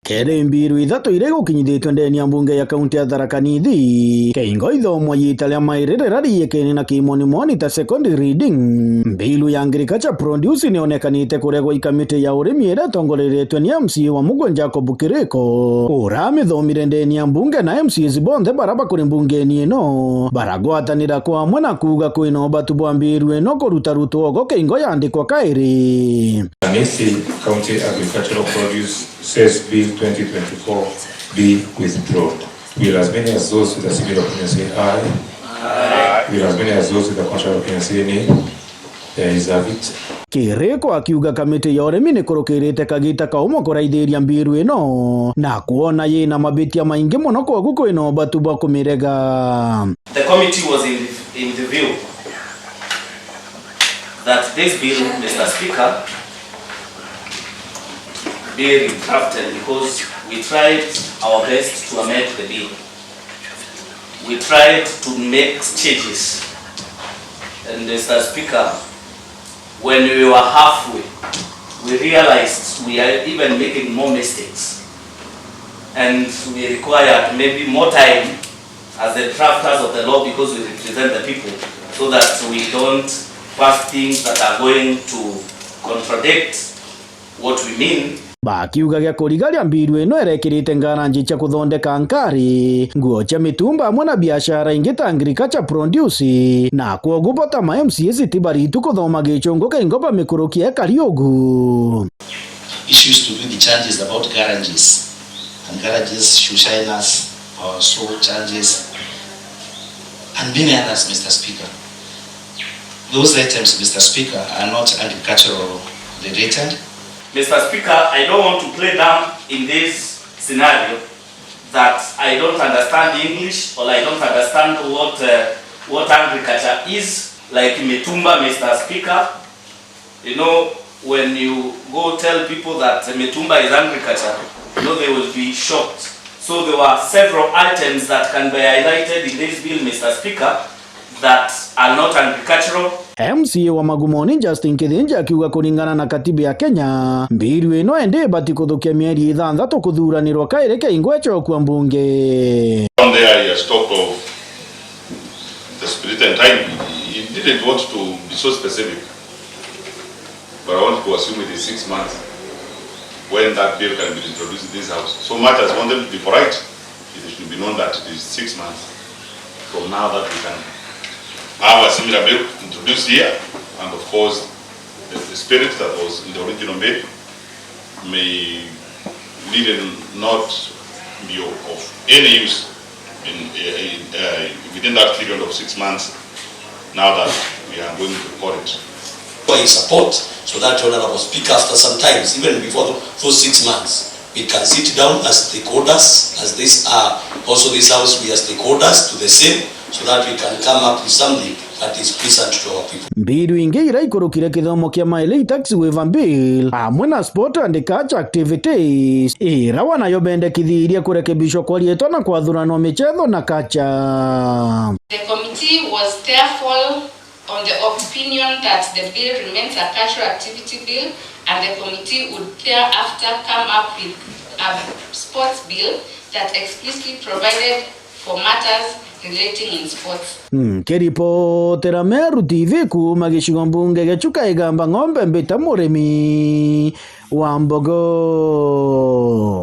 Kere mbiru ithatu ire gukinyithitwe ndeni ya mbunge ya kaunti ya Tharaka Nithi keingo ithomo yitalia mairerera riyekene na kimoni monitor secondary reading mbilu ya agriculture produce nionekanite kuregwa ikamite ya urimi ira tongoreretwe ni MC wa Mugwe Jacob Kiriko uramithomire ndeni ya mbunge na MCs bonthe baraba kuri mbungeni ino baragwatanira kwa amwe na kuga kwina obatu bwa mbiru ino kuruta rutogo keingo yandikwa kairi. County Agricultural Produce says Bill 2024 be withdrawn. Will as many as those with a civil opinion say aye? Aye. Will as many as those with a contrary opinion say nay? There is a bit. Kiriko akiuga kamite ya urimi ni kurukirite kagita kaumo kuraithiria mbiru ino na kuona yina mabitia maingi muno koguo kwina obatu bwa kumirega. The committee was in the view that this bill, Mr. Speaker, be drafted because we tried our best to amend the bill. We tried to make changes. And Mr. Speaker, when we were halfway, we realized we are even making more mistakes. And we required maybe more time as the drafters of the law because we represent the people so that we don't pass things that are going to contradict what we mean. Bakiuga gya kurigaria mbiru ino erekirite ngaranji cha kuthondeka nkari nguo cha mitumba amwe na biashara ingi ta agriculture produce na kuogubota ma MCs tibaritu kuthoma gichungu keingo ba mikurukia kariogu. Issues to do the changes about garages and garages, shoe shiners, or so changes and many others, Mr. Speaker. Those items, Mr. Speaker, are not agricultural related. Mr. Speaker, I don't want to play down in this scenario that I don't understand English or I don't understand what agriculture is, like Metumba, Mr. Speaker. You know, when you go tell people that Metumba is agriculture, you know, they will be shocked. So there were several items that can be highlighted in this bill, Mr. Speaker, that are not agricultural. MC wa Magumoni Justin Kithinja akiuga kuringana na katiba ya Kenya mbiru ino ende bati kuthukia mieri ithanthatu kuthuranirwa kaire keingo echo kwa mbunge. On there he talked of the spirit and time. He didn't want to be so specific, but I want to assume it is 6 months when that bill can be introduced in this house. So much as want them to be polite, it should be known that it is 6 months from now that we can have a similar bill introduced here, and of course the spirit that was in the original bill may not be of any use within that period of 6 months now that we are going to court it. In support, so that Honorable Speaker, after some times, even before those 6 months, we can sit down as stakeholders, as this are also this house, we are stakeholders to the same, so that we can come up with something that is pleasant to our people. Mbiru ingi ira ikurukire kithomo kia maile tax waiver bill amwe na sport and culture activities ira wanayobendekithiria kurekebishwa kwa rieto na kwathuranwo michetho na kacha. The committee was therefore on the opinion that the bill remains a cultural activity bill, and the committee would thereafter come up with a sports bill that explicitly provided for matters relating in sports. Keripotera Meru TV kuma gicigo mbunge gechuka igamba ng'ombe mbita murimi wa Mbogo.